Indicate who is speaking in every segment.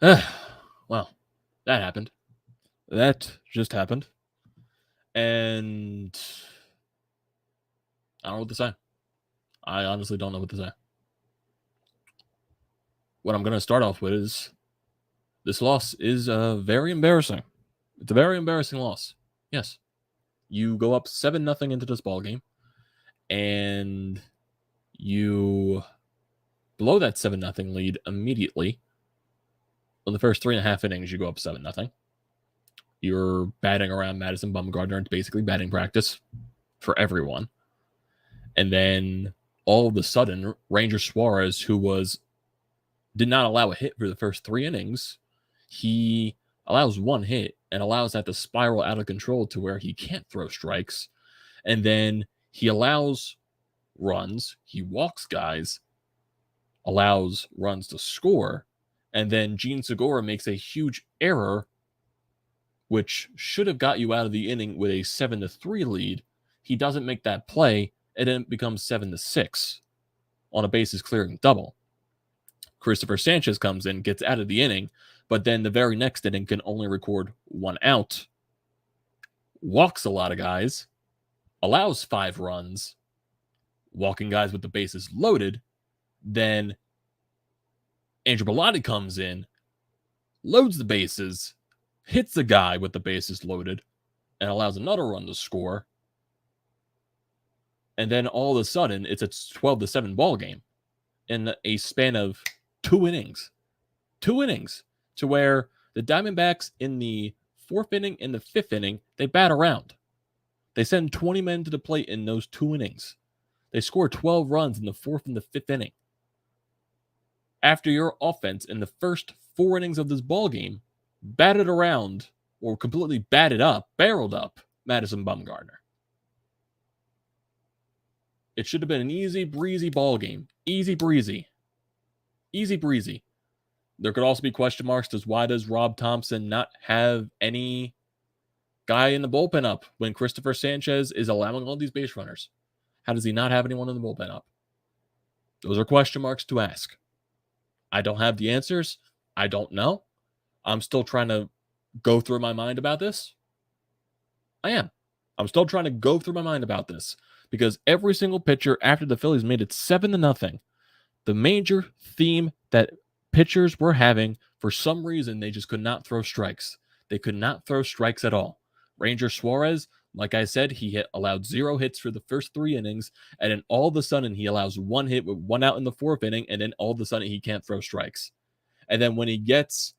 Speaker 1: Well, that happened. That just happened. And I don't know what to say. I honestly don't know what to say. What I'm going to start off with is this loss is very embarrassing. It's a very embarrassing loss. Yes. You go up 7-0 into this ball game, and you blow that 7-0 lead immediately. In the first 3.5 innings, you go up 7-0. You're batting around Madison Bumgarner. It's basically batting practice for everyone. And then all of a sudden, Ranger Suarez, who did not allow a hit for the first 3 innings, he allows 1 hit and allows that to spiral out of control to where he can't throw strikes. And then he allows runs, he walks guys, allows runs to score, and then Jean Segura makes a huge error, which should have got you out of the inning with a 7-3 lead. He doesn't make that play, and then it becomes 7-6 on a bases clearing double. Christopher Sanchez comes in, gets out of the inning, but then the very next inning can only record 1 out, walks a lot of guys, allows 5 runs, walking guys with the bases loaded. Then Andrew Bellotti comes in, loads the bases, hits the guy with the bases loaded, and allows another run to score. And then all of a sudden, it's a 12-7 ball game in a span of 2 innings. 2 innings to where the Diamondbacks in the 4th inning and the 5th inning, they bat around. They send 20 men to the plate in those 2 innings. They score 12 runs in the 4th and the 5th inning. After your offense in the first 4 innings of this ball game batted around or completely barreled up Madison Bumgarner. It should have been an easy breezy ball game. Easy breezy. There could also be question marks as why does Rob Thompson not have any guy in the bullpen up when Christopher Sanchez is allowing all these base runners? How does he not have anyone in the bullpen up? Those are question marks to ask. I don't have the answers. I don't know. I'm still trying to go through my mind about this. I'm still trying to go through my mind about this because every single pitcher after the Phillies made it 7-0, the major theme that pitchers were having, for some reason, they just could not throw strikes. They could not throw strikes at all. Ranger Suarez, like I said, he allowed 0 hits for the first 3 innings, and then all of a sudden he allows 1 hit with 1 out in the 4th inning, and then all of a sudden he can't throw strikes. And then when he gets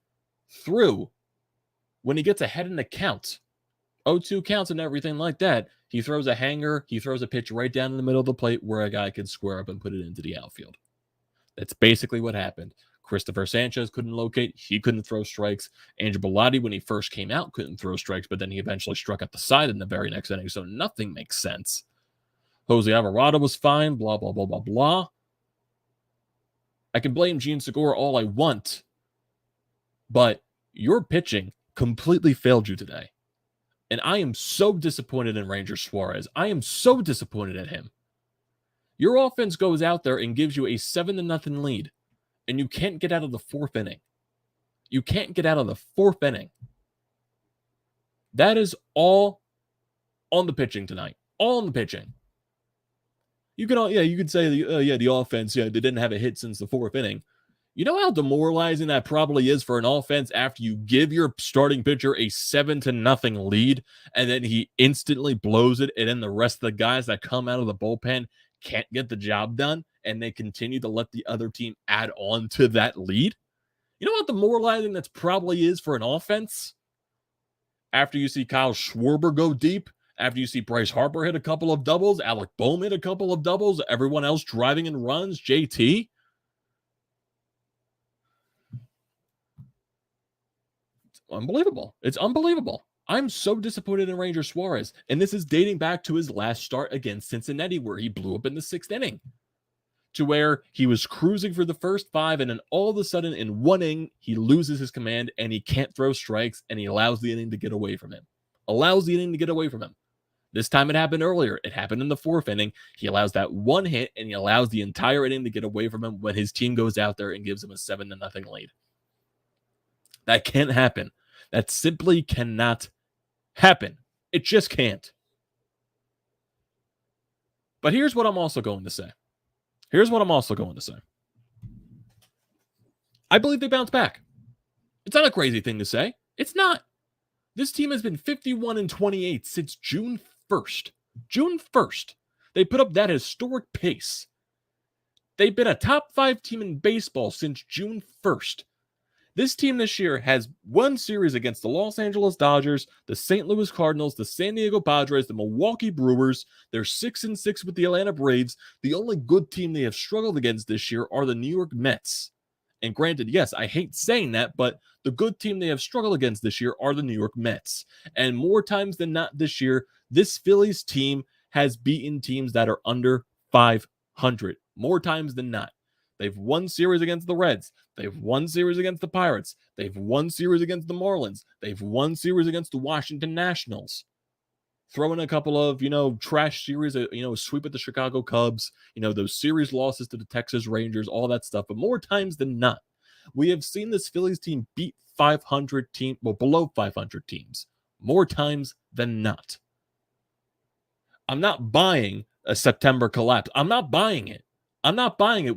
Speaker 1: ahead in the count, 0-2 counts and everything like that, he throws a hanger, he throws a pitch right down in the middle of the plate where a guy can square up and put it into the outfield. That's basically what happened. Christopher Sanchez couldn't locate. He couldn't throw strikes. Andrew Bellotti, when he first came out, couldn't throw strikes, but then he eventually struck at the side in the very next inning, so nothing makes sense. Jose Alvarado was fine, blah, blah, blah, blah, blah. I can blame Jean Segura all I want, but your pitching completely failed you today. And I am so disappointed in Ranger Suarez. I am so disappointed at him. Your offense goes out there and gives you a 7-0 lead, and you can't get out of the 4th inning. You can't get out of the 4th inning. That is all on the pitching tonight. All on the pitching. You could say, the offense, they didn't have a hit since the 4th inning. You know how demoralizing that probably is for an offense after you give your starting pitcher a 7-0 lead, and then he instantly blows it, and then the rest of the guys that come out of the bullpen can't get the job done, and they continue to let the other team add on to that lead? You know how demoralizing that probably is for an offense? After you see Kyle Schwarber go deep, after you see Bryce Harper hit a couple of doubles, Alec Bohm hit a couple of doubles, everyone else driving in runs, JT. It's unbelievable. It's unbelievable. I'm so disappointed in Ranger Suarez, and this is dating back to his last start against Cincinnati where he blew up in the 6th inning, to where he was cruising for the first 5, and then all of a sudden in 1 inning, he loses his command, and he can't throw strikes, and he allows the inning to get away from him. This time it happened earlier. It happened in the 4th inning. He allows that 1 hit, and he allows the entire inning to get away from him when his team goes out there and gives him a 7-0 lead. That can't happen. That simply cannot happen. It just can't. But here's what I'm also going to say. I believe they bounce back. It's not a crazy thing to say. It's not. This team has been 51-28 since June 1st. June 1st. They put up that historic pace. They've been a top 5 team in baseball since June 1st. This team this year has won series against the Los Angeles Dodgers, the St. Louis Cardinals, the San Diego Padres, the Milwaukee Brewers. They're 6-6 with the Atlanta Braves. The only good team they have struggled against this year are the New York Mets. And granted, yes, I hate saying that, but the good team they have struggled against this year are the New York Mets. And more times than not this year, this Phillies team has beaten teams that are under 500. More times than not. They've won series against the Reds. They've won series against the Pirates. They've won series against the Marlins. They've won series against the Washington Nationals. Throw in a couple of, trash series, sweep at the Chicago Cubs, those series losses to the Texas Rangers, all that stuff. But more times than not, we have seen this Phillies team beat 500 teams, below 500 teams, more times than not. I'm not buying a September collapse. I'm not buying it.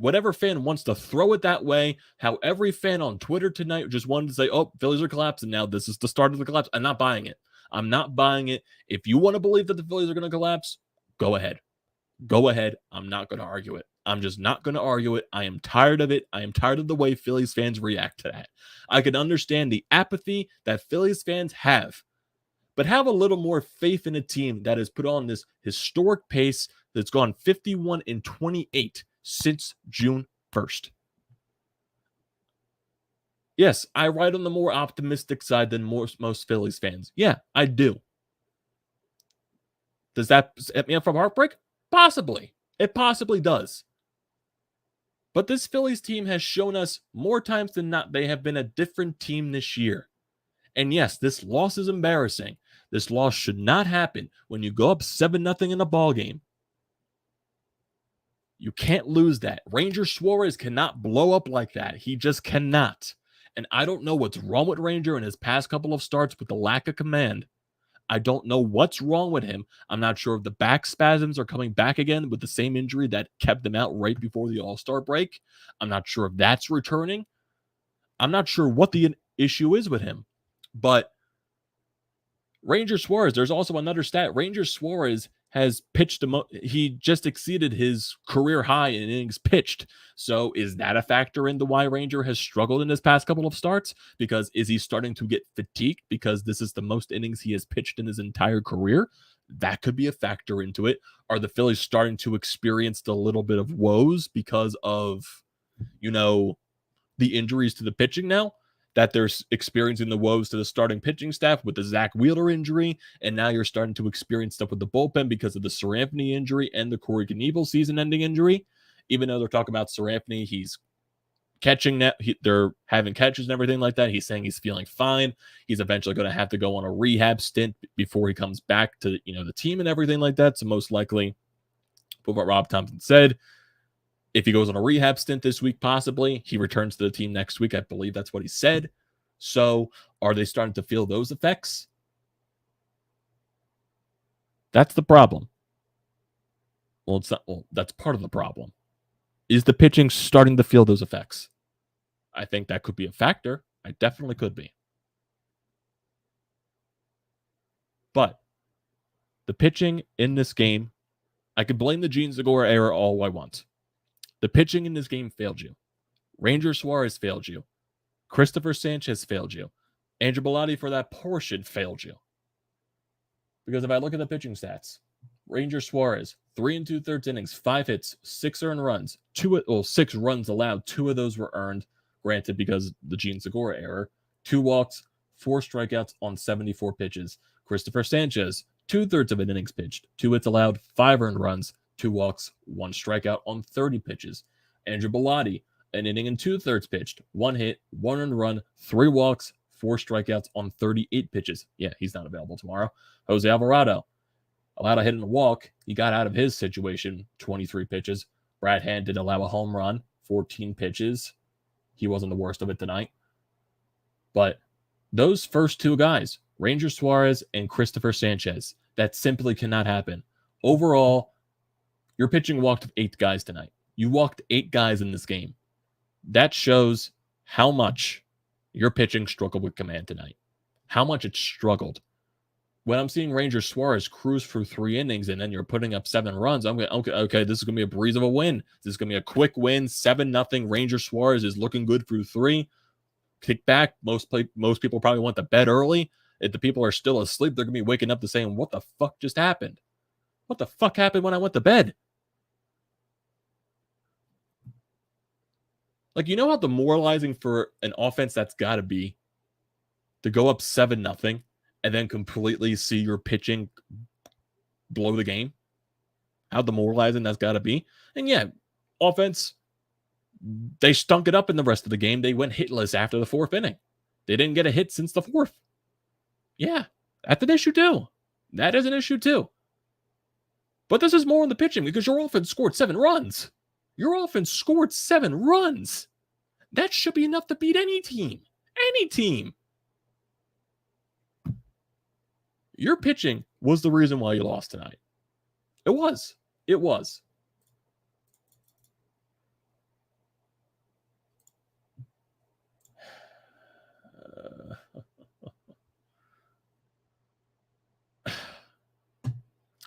Speaker 1: Whatever fan wants to throw it that way, how every fan on Twitter tonight just wanted to say, oh, Phillies are collapsing now. This is the start of the collapse. I'm not buying it. I'm not buying it. If you want to believe that the Phillies are going to collapse, go ahead. Go ahead. I'm not going to argue it. I'm just not going to argue it. I am tired of it. I am tired of the way Phillies fans react to that. I can understand the apathy that Phillies fans have, but have a little more faith in a team that has put on this historic pace that's gone 51-28 since June 1st. Yes, I ride on the more optimistic side than most Phillies fans. Yeah, I do. Does that set me up from heartbreak? Possibly. It possibly does. But this Phillies team has shown us more times than not they have been a different team this year. And yes, this loss is embarrassing. This loss should not happen when you go up 7-0 in a ball game. You can't lose that. Ranger Suarez cannot blow up like that. He just cannot. And I don't know what's wrong with Ranger in his past couple of starts with the lack of command. I don't know what's wrong with him. I'm not sure if the back spasms are coming back again with the same injury that kept him out right before the All-Star break. I'm not sure if that's returning. I'm not sure what the issue is with him. But Ranger Suarez, there's also another stat. Ranger Suarez has pitched, he just exceeded his career high in innings pitched. So is that a factor into why Ranger has struggled in his past couple of starts? Because is he starting to get fatigued because this is the most innings he has pitched in his entire career? That could be a factor into it. Are the Phillies starting to experience a little bit of woes because of, the injuries to the pitching now? That they're experiencing the woes to the starting pitching staff with the Zack Wheeler injury, and now you're starting to experience stuff with the bullpen because of the Sir Anthony injury and the Corey Knebel season-ending injury. Even though they're talking about Sir Anthony, he's catching that. They're having catches and everything like that. He's saying he's feeling fine. He's eventually going to have to go on a rehab stint before he comes back to the team and everything like that. So most likely, what Rob Thompson said, if he goes on a rehab stint this week, possibly, he returns to the team next week. I believe that's what he said. So are they starting to feel those effects? That's the problem. Well, it's not. Well, that's part of the problem. Is the pitching starting to feel those effects? I think that could be a factor. I definitely could be. But the pitching in this game, I could blame the Gene Segura error all I want. The pitching in this game failed you. Ranger Suarez failed you. Christopher Sanchez failed you. Andrew Bellotti for that portion failed you. Because if I look at the pitching stats, Ranger Suarez, 3 2/3 innings, 5 hits, 6 earned runs, 6 runs allowed. 2 of those were earned, granted because the Gene Segura error. 2 walks, 4 strikeouts on 74 pitches. Christopher Sanchez, 2/3 of an innings pitched, 2 hits allowed, 5 earned runs, 2 walks, 1 strikeout on 30 pitches. Andrew Bellotti, an inning and 2/3 pitched, 1 hit, 1 earned run, 3 walks, 4 strikeouts on 38 pitches. Yeah, he's not available tomorrow. Jose Alvarado, allowed a hit and a walk. He got out of his situation, 23 pitches. Brad Hand did allow a home run, 14 pitches. He wasn't the worst of it tonight. But those first two guys, Ranger Suarez and Christopher Sanchez, that simply cannot happen. Overall, your pitching walked 8 guys tonight. You walked 8 guys in this game. That shows how much your pitching struggled with command tonight. How much it struggled. When I'm seeing Ranger Suarez cruise through 3 innings and then you're putting up 7 runs, I'm going, okay, this is going to be a breeze of a win. This is going to be a quick win, 7-0. Ranger Suarez is looking good through 3. Kick back. Most people probably want to bed early. If the people are still asleep, they're going to be waking up to saying, what the fuck just happened? What the fuck happened when I went to bed? Like, you know how demoralizing for an offense that's got to be to go up 7-0 and then completely see your pitching blow the game? How demoralizing that's got to be. And yeah, offense, they stunk it up in the rest of the game. They went hitless after the 4th inning. They didn't get a hit since the 4th. Yeah, that's an issue too. That is an issue too. But this is more on the pitching because your offense scored 7 runs. Your offense scored 7 runs. That should be enough to beat any team. Any team. Your pitching was the reason why you lost tonight. It was. It was.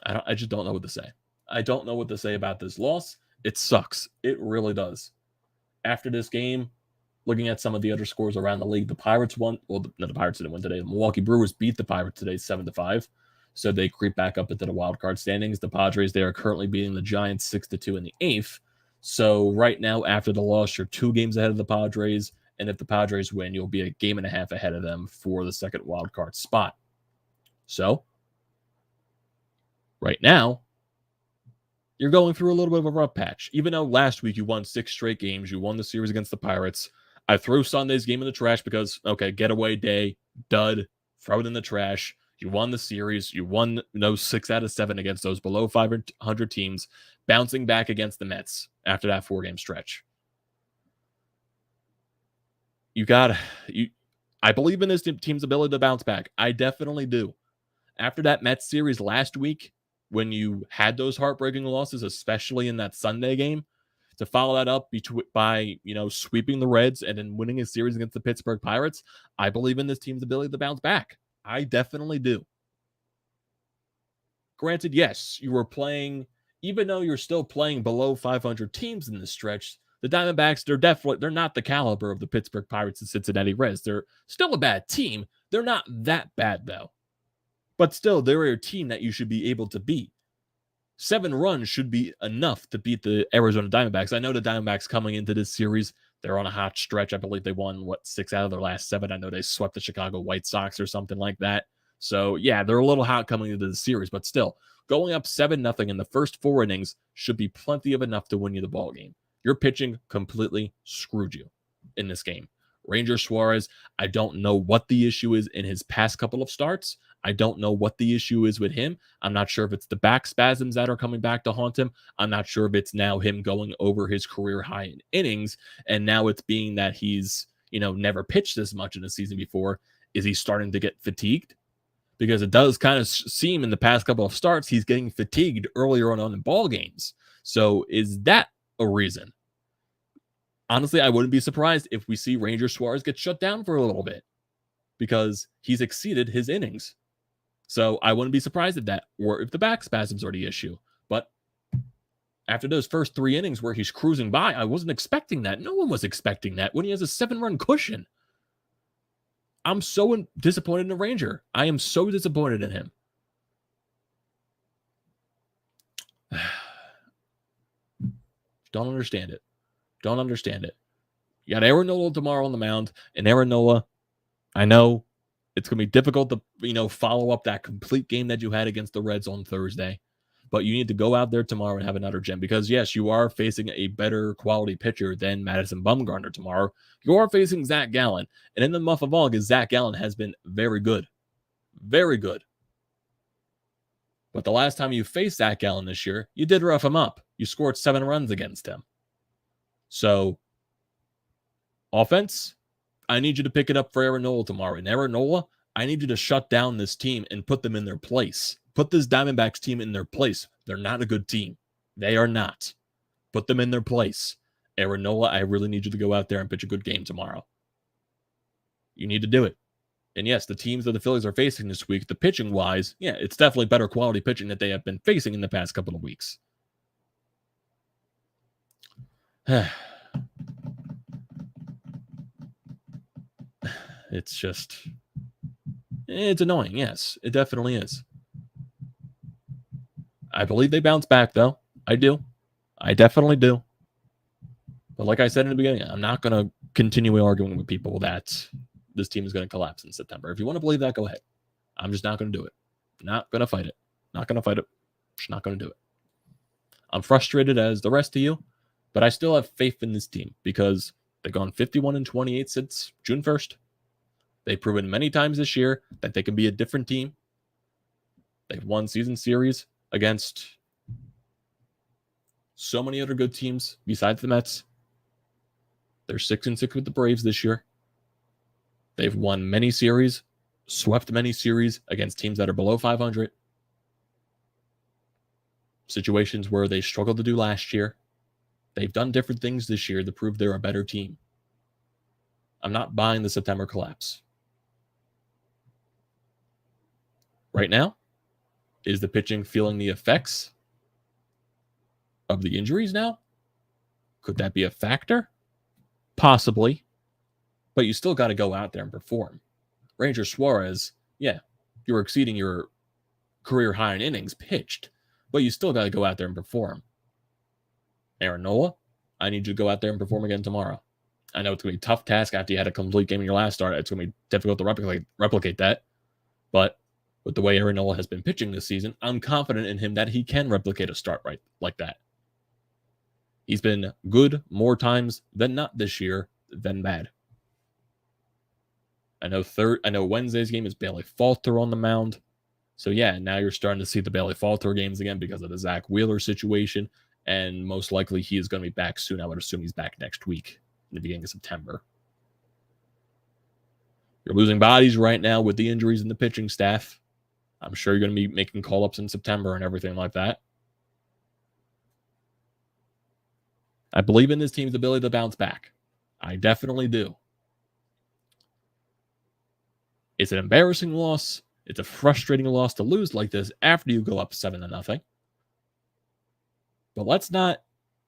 Speaker 1: I just don't know what to say. I don't know what to say about this loss. It sucks. It really does. After this game, looking at some of the other scores around the league, the Pirates won. Well, no, the Pirates didn't win today. The Milwaukee Brewers beat the Pirates today 7-5. So they creep back up into the wild card standings. The Padres, they are currently beating the Giants 6-2 in the 8th. So right now, after the loss, you're 2 games ahead of the Padres. And if the Padres win, you'll be a game and a half ahead of them for the second wild card spot. So right now, you're going through a little bit of a rough patch. Even though last week you won 6 straight games, you won the series against the Pirates. I threw Sunday's game in the trash because, okay, getaway day, dud, throw it in the trash. You won the series. You won 6 out of 7 against those below 500 teams, bouncing back against the Mets after that 4-game stretch. I believe in this team's ability to bounce back. I definitely do. After that Mets series last week, when you had those heartbreaking losses, especially in that Sunday game, to follow that up by sweeping the Reds and then winning a series against the Pittsburgh Pirates, I believe in this team's ability to bounce back. I definitely do. Granted, yes, you were playing, even though you're still playing below 500 teams in this stretch, the Diamondbacks, they're not the caliber of the Pittsburgh Pirates and Cincinnati Reds. They're still a bad team. They're not that bad, though. But still, they're a team that you should be able to beat. 7 runs should be enough to beat the Arizona Diamondbacks. I know the Diamondbacks coming into this series, they're on a hot stretch. I believe they won, 6 out of their last 7. I know they swept the Chicago White Sox or something like that. So, yeah, they're a little hot coming into the series. But still, going up 7-0 in the first 4 innings should be plenty of enough to win you the ball game. Your pitching completely screwed you in this game. Ranger Suarez, I don't know what the issue is in his past couple of starts. I don't know what the issue is with him. I'm not sure if it's the back spasms that are coming back to haunt him. I'm not sure if it's now him going over his career high in innings, and now it's being that he's, never pitched this much in a season before. Is he starting to get fatigued? Because it does kind of seem in the past couple of starts he's getting fatigued earlier on in ball games. So is that a reason? Honestly, I wouldn't be surprised if we see Ranger Suarez get shut down for a little bit because he's exceeded his innings. So I wouldn't be surprised at that, or if the back spasms are the issue. But after those first 3 innings where he's cruising by, I wasn't expecting that. No one was expecting that when he has a 7-run cushion. I'm so disappointed in the Ranger. I am so disappointed in him. Don't understand it. Don't understand it. You got Aaron Nola tomorrow on the mound, and Aaron Nola, I know it's going to be difficult to, follow up that complete game that you had against the Reds on Thursday, but you need to go out there tomorrow and have another gem because, yes, you are facing a better quality pitcher than Madison Bumgarner tomorrow. You are facing Zack Gallen, and in the month of August, Zack Gallen has been very good. Very good. But the last time you faced Zack Gallen this year, you did rough him up. You scored 7 runs against him. So, offense, I need you to pick it up for Aaron Nola tomorrow. And Aaron Nola, I need you to shut down this team and put them in their place. Put this Diamondbacks team in their place. They're not a good team. They are not. Put them in their place. Aaron Nola, I really need you to go out there and pitch a good game tomorrow. You need to do it. And yes, the teams that the Phillies are facing this week, the pitching-wise, yeah, it's definitely better quality pitching that they have been facing in the past couple of weeks. It's just... It's annoying, yes. It definitely is. I believe they bounce back, though. I do. I definitely do. But like I said in the beginning, I'm not going to continue arguing with people that this team is going to collapse in September. If you want to believe that, go ahead. I'm just not going to do it. Not going to fight it. Not going to fight it. Just not going to do it. I'm frustrated as the rest of you, but I still have faith in this team because they've gone 51-28 since June 1st. They've proven many times this year that they can be a different team. They've won season series against so many other good teams besides the Mets. They're 6-6 with the Braves this year. They've won many series, swept many series against teams that are below 500. Situations where they struggled to do last year. They've done different things this year to prove they're a better team. I'm not buying the September collapse. Right now, is the pitching feeling the effects of the injuries now? Could that be a factor? Possibly. But you still got to go out there and perform. Ranger Suarez, yeah, you were exceeding your career high in innings pitched, but you still got to go out there and perform. Aaron Nola, I need you to go out there and perform again tomorrow. I know it's going to be a tough task after you had a complete game in your last start. It's going to be difficult to replicate that. But with the way Aaron Nola has been pitching this season, I'm confident in him that he can replicate a start right like that. He's been good more times than not this year than bad. I know Wednesday's game is Bailey Falter on the mound. So yeah, now you're starting to see the Bailey Falter games again because of the Zack Wheeler situation. And most likely he is going to be back soon. I would assume he's back next week in the beginning of September. You're losing bodies right now with the injuries in the pitching staff. I'm sure you're going to be making call-ups in September and everything like that. I believe in this team's ability to bounce back. I definitely do. It's an embarrassing loss. It's a frustrating loss to lose like this after you go up 7-0. But let's not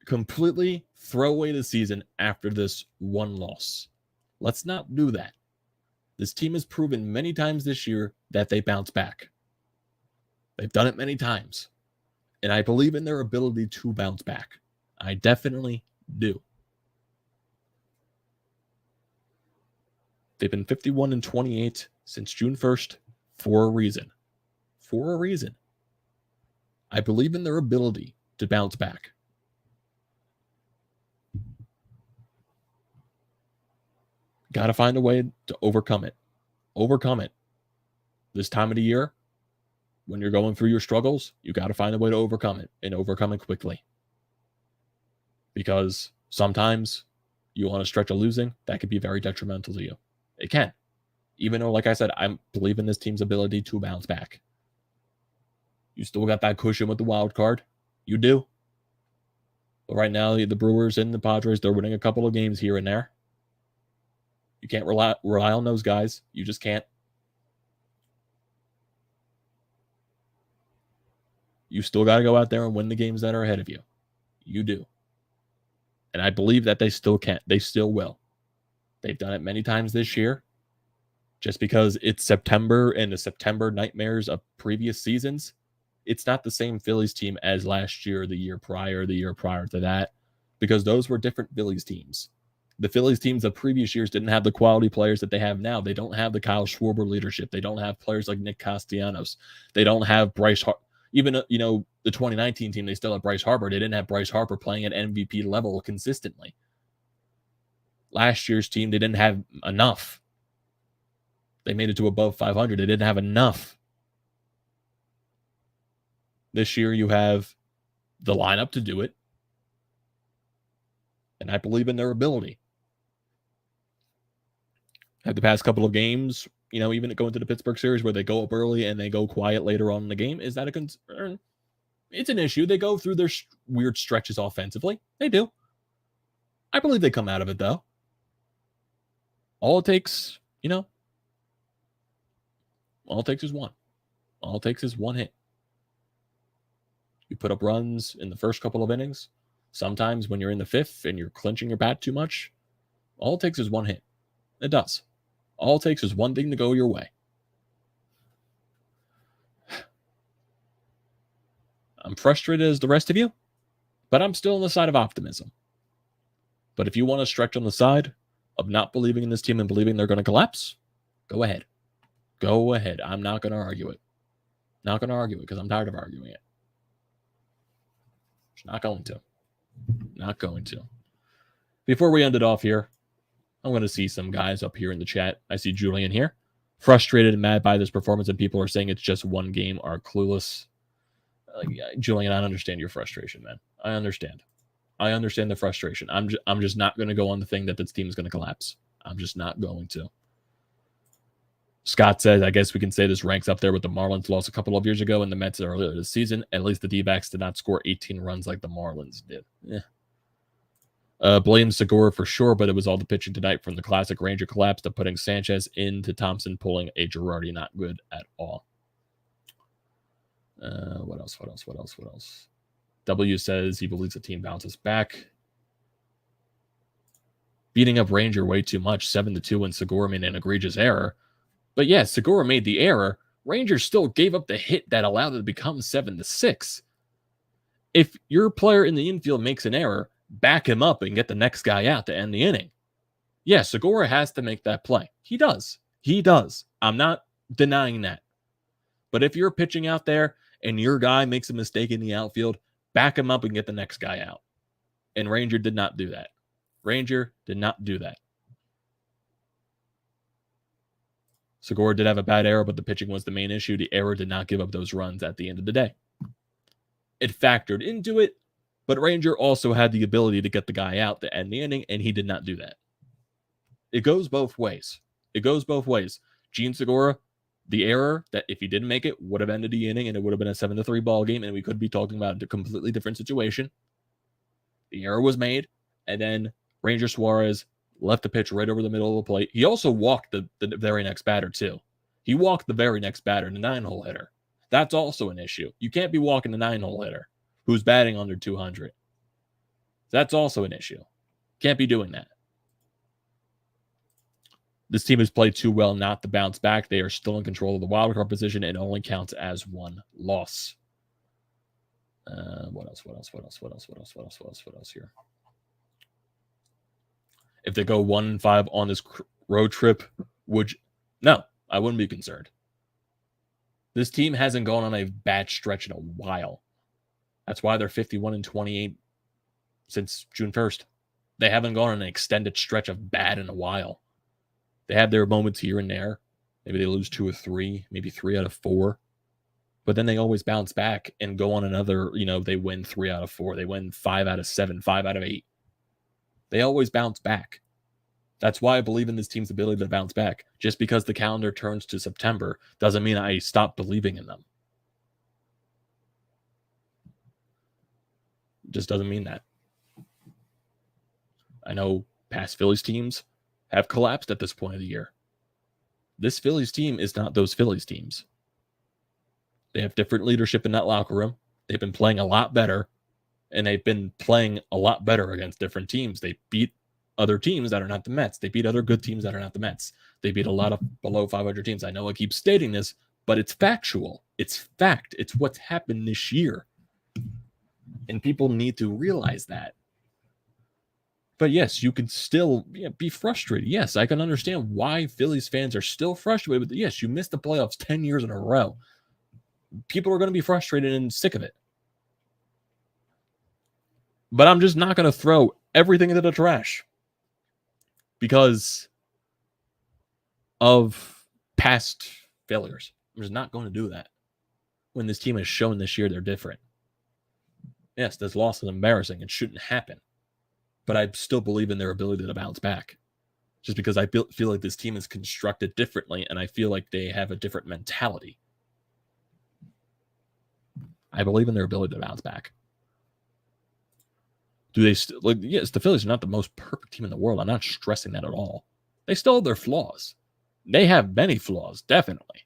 Speaker 1: completely throw away the season after this one loss. Let's not do that. This team has proven many times this year that they bounce back. They've done it many times. And I believe in their ability to bounce back. I definitely do. They've been 51-28 since June 1st for a reason. For a reason. I believe in their ability to bounce back. Got to find a way to overcome it. Overcome it. This time of the year, when you're going through your struggles, you got to find a way to overcome it and overcome it quickly. Because sometimes you want to stretch a losing, that could be very detrimental to you. It can. Even though, like I said, I believe in this team's ability to bounce back. You still got that cushion with the wild card. You do. But right now, the Brewers and the Padres, they're winning a couple of games here and there. You can't rely on those guys. You just can't. You still got to go out there and win the games that are ahead of you. You do. And I believe that they still can. They still will. They've done it many times this year. Just because it's September and the September nightmares of previous seasons, it's not the same Phillies team as last year, the year prior to that, because those were different Phillies teams. The Phillies teams of previous years didn't have the quality players that they have now. They don't have the Kyle Schwarber leadership. They don't have players like Nick Castellanos. They don't have Bryce Harper. Even, the 2019 team, they still have Bryce Harper. They didn't have Bryce Harper playing at MVP level consistently. Last year's team, they didn't have enough. They made it to above 500. They didn't have enough. This year, you have the lineup to do it. And I believe in their ability. Had the past couple of games, even going to the Pittsburgh series where they go up early and they go quiet later on in the game. Is that a concern? It's an issue. They go through their weird stretches offensively. They do. I believe they come out of it, though. All it takes, all it takes is one. All it takes is one hit. You put up runs in the first couple of innings. Sometimes when you're in the fifth and you're clinching your bat too much, all it takes is one hit. It does. All it takes is one thing to go your way. I'm frustrated as the rest of you, but I'm still on the side of optimism. But if you want to stretch on the side of not believing in this team and believing they're going to collapse, go ahead. Go ahead. I'm not going to argue it. Not going to argue it because I'm tired of arguing it. Just not going to. Not going to. Before we end it off here, I'm going to see some guys up here in the chat. I see Julian here. Frustrated and mad by this performance, and people are saying it's just one game, are clueless. Julian, I understand your frustration, man. I understand. I understand the frustration. I'm just not going to go on the thing that this team is going to collapse. I'm just not going to. Scott says, I guess we can say this ranks up there with the Marlins loss a couple of years ago and the Mets earlier this season. At least the D-backs did not score 18 runs like the Marlins did. Blame Segura for sure, but it was all the pitching tonight from the classic Ranger collapse to putting Sanchez into Thompson, pulling a Girardi. Not good at all. What else? W says he believes the team bounces back. Beating up Ranger way too much, 7-2 when Segura made an egregious error. But yeah, Segura made the error. Rangers still gave up the hit that allowed it to become 7-6. If your player in the infield makes an error, back him up and get the next guy out to end the inning. Yeah, Segura has to make that play. He does. He does. I'm not denying that. But if you're pitching out there and your guy makes a mistake in the outfield, back him up and get the next guy out. And Ranger did not do that. Ranger did not do that. Segura did have a bad error, but the pitching was the main issue. The error did not give up those runs at the end of the day. It factored into it, but Ranger also had the ability to get the guy out to end the inning, and he did not do that. It goes both ways. It goes both ways. Gene Segura, the error that if he didn't make it would have ended the inning, and it would have been a 7-3 ball game, and we could be talking about a completely different situation. The error was made, and then Ranger Suarez left the pitch right over the middle of the plate. He also walked the very next batter, too. He walked the very next batter, the 9-hole hitter. That's also an issue. You can't be walking the 9-hole hitter who's batting under 200. That's also an issue. Can't be doing that. This team has played too well not to bounce back. They are still in control of the wild card position and only counts as one loss. What else here? If they go 1-5 on this road trip, no, I wouldn't be concerned. This team hasn't gone on a bad stretch in a while. That's why they're 51-28 since June 1st. They haven't gone on an extended stretch of bad in a while. They have their moments here and there. Maybe they lose 2 or 3, maybe 3 out of 4. But then they always bounce back and go on another, they win 3 out of 4. They win 5 out of 7, 5 out of 8. They always bounce back. That's why I believe in this team's ability to bounce back. Just because the calendar turns to September doesn't mean I stop believing in them. Just doesn't mean that. I know past Phillies teams have collapsed at this point of the year. This Phillies team is not those Phillies teams. They have different leadership in that locker room. They've been playing a lot better, and they've been playing a lot better against different teams. They beat other teams that are not the Mets. They beat other good teams that are not the Mets. They beat a lot of below 500 teams. I know I keep stating this, but it's factual. It's fact. It's what's happened this year. And people need to realize that. But yes, you can still be frustrated. Yes, I can understand why Phillies fans are still frustrated. But yes, you missed the playoffs 10 years in a row. People are going to be frustrated and sick of it. But I'm just not going to throw everything into the trash because of past failures. I'm just not going to do that when this team has shown this year they're different. Yes, this loss is embarrassing. It shouldn't happen. But I still believe in their ability to bounce back. just because I feel like this team is constructed differently, and I feel like they have a different mentality. I believe in their ability to bounce back. Do they still, like, yes, the Phillies are not the most perfect team in the world. I'm not stressing that at all. They still have their flaws. They have many flaws, definitely.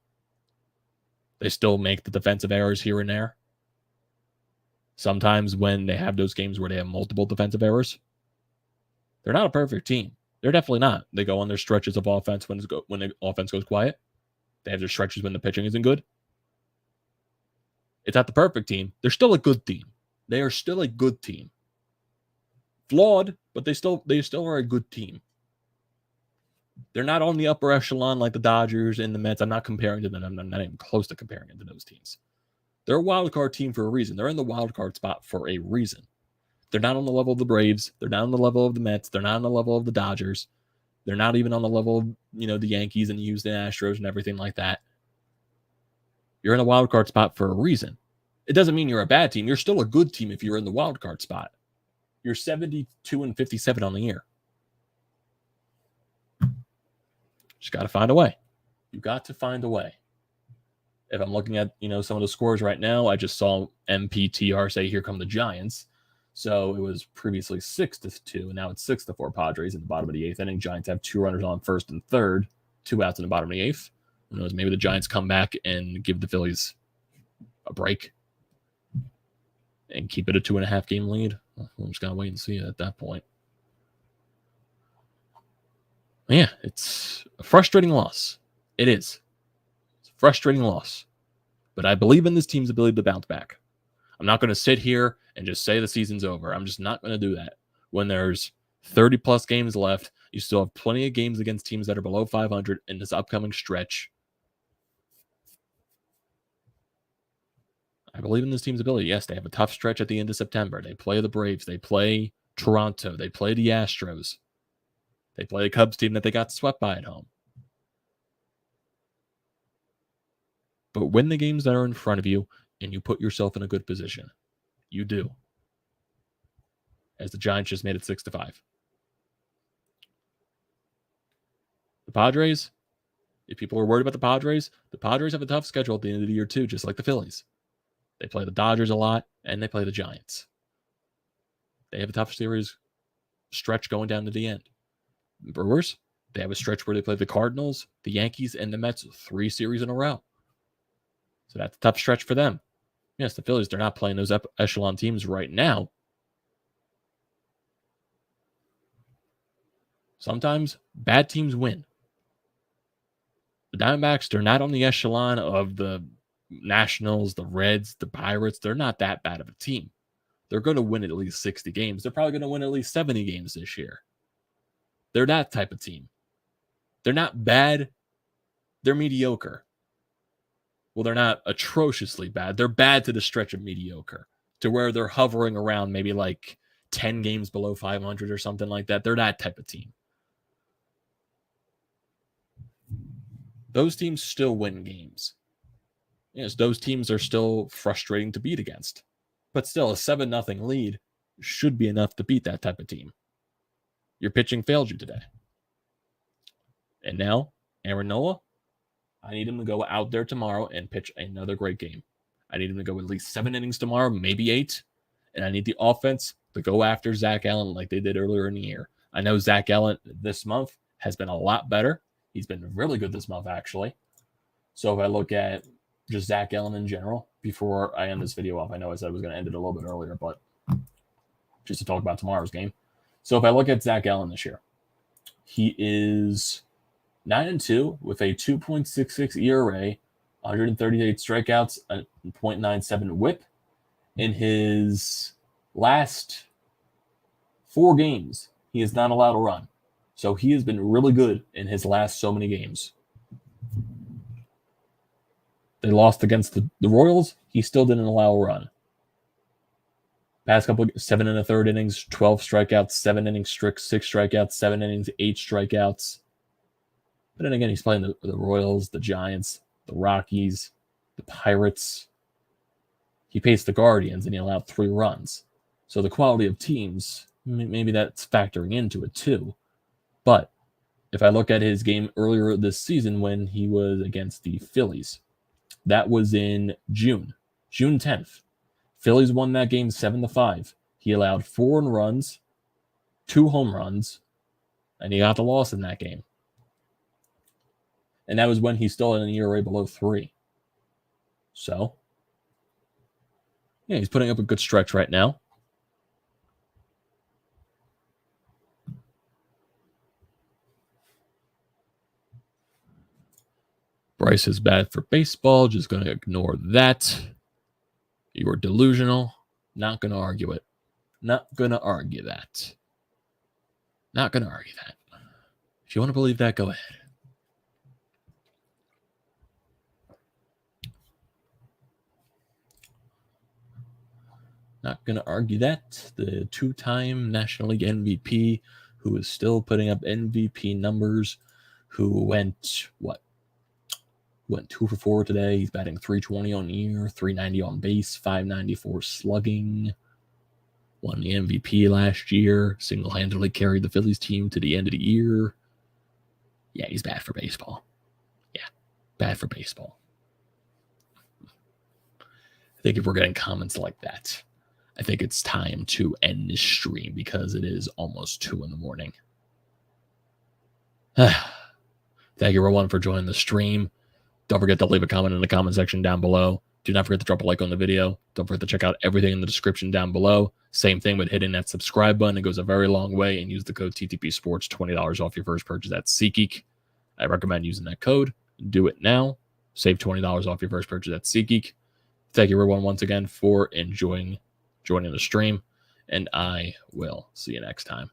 Speaker 1: They still make the defensive errors here and there. Sometimes when they have those games where they have multiple defensive errors, they're not a perfect team. They're definitely not. They go on their stretches of offense when the offense goes quiet. They have their stretches when the pitching isn't good. It's not the perfect team. They're still a good team. They are still a good team. Flawed, but they still are a good team. They're not on the upper echelon like the Dodgers and the Mets. I'm not comparing to them. I'm not even close to comparing them to those teams. They're a wild card team for a reason. They're in the wild card spot for a reason. They're not on the level of the Braves. They're not on the level of the Mets. They're not on the level of the Dodgers. They're not even on the level of, the Yankees and the Houston Astros and everything like that. You're in a wild card spot for a reason. It doesn't mean you're a bad team. You're still a good team if you're in the wild card spot. You're 72-57 on the year. Just got to find a way. You got to find a way. If I'm looking at, some of the scores right now, I just saw MPTR say, "Here come the Giants." So it was previously 6-2, and now it's 6-4 Padres in the bottom of the 8th inning. Giants have 2 runners on first and third, 2 outs in the bottom of the 8th. Who knows? Maybe the Giants come back and give the Phillies a break and keep it a 2.5 game lead. I'm just gonna wait and see at that point. Yeah, it's a frustrating loss. It is. It's a frustrating loss. But I believe in this team's ability to bounce back. I'm not going to sit here and just say the season's over. I'm just not going to do that. When there's 30-plus games left, you still have plenty of games against teams that are below 500 in this upcoming stretch. I believe in this team's ability. Yes, they have a tough stretch at the end of September. They play the Braves. They play Toronto. They play the Astros. They play the Cubs team that they got swept by at home. But win the games that are in front of you, and you put yourself in a good position. You do. As the Giants just made it 6-5. The Padres, if people are worried about the Padres have a tough schedule at the end of the year too, just like the Phillies. They play the Dodgers a lot, and they play the Giants. They have a tough series stretch going down to the end. The Brewers, they have a stretch where they play the Cardinals, the Yankees, and the Mets 3 series in a row. So that's a tough stretch for them. Yes, the Phillies, they're not playing those echelon teams right now. Sometimes bad teams win. The Diamondbacks, they're not on the echelon of the Nationals, the Reds, the Pirates. They're not that bad of a team. They're going to win at least 60 games. They're probably going to win at least 70 games this year. They're that type of team. They're not bad. They're mediocre. Well, they're not atrociously bad. They're bad to the stretch of mediocre, to where they're hovering around maybe like 10 games below 500 or something like that. They're that type of team. Those teams still win games. Yes, those teams are still frustrating to beat against. But still, a 7-0 lead should be enough to beat that type of team. Your pitching failed you today. And now, Aaron Nola, I need him to go out there tomorrow and pitch another great game. I need him to go at least 7 innings tomorrow, maybe 8. And I need the offense to go after Zack Allen like they did earlier in the year. I know Zack Allen this month has been a lot better. He's been really good this month, actually. So if I look at just Zack Allen in general, before I end this video off, I know I said I was going to end it a little bit earlier, but just to talk about tomorrow's game. So if I look at Zack Allen this year, he is 9-2 with a 2.66 ERA, 138 strikeouts, a 0.97 whip. In his last 4 games, he is not allowed a run. So he has been really good in his last so many games. They lost against the Royals. He still didn't allow a run. Past couple, 7 1/3 innings, 12 strikeouts, 7 innings, 6 strikeouts, 7 innings, 8 strikeouts. But then again, he's playing the Royals, the Giants, the Rockies, the Pirates. He faced the Guardians, and he allowed 3 runs. So the quality of teams, maybe that's factoring into it too. But If I look at his game earlier this season when he was against the Phillies, that was in June 10th. Phillies won that game 7-5. He allowed 4 runs, 2 home runs, and he got the loss in that game. And that was when he still had an ERA below 3. So, yeah, he's putting up a good stretch right now. Bryce is bad for baseball. Just going to ignore that. You're delusional. Not going to argue it. Not going to argue that. Not going to argue that. If you want to believe that, go ahead. Not going to argue that. The 2-time National League MVP, who is still putting up MVP numbers, who went 2 for 4 today. He's batting .320 on the year, .390 on base, .594 slugging. Won the MVP last year. Single-handedly carried the Phillies team to the end of the year. Yeah, he's bad for baseball. Yeah, bad for baseball. I think if we're getting comments like that, I think it's time to end this stream because it is almost 2 in the morning. Thank you, everyone, for joining the stream. Don't forget to leave a comment in the comment section down below. Do not forget to drop a like on the video. Don't forget to check out everything in the description down below. Same thing with hitting that subscribe button. It goes a very long way. And use the code TTPSPORTS, $20 off your first purchase at SeatGeek. I recommend using that code. Do it now. Save $20 off your first purchase at SeatGeek. Thank you, everyone, once again for joining the stream. And I will see you next time.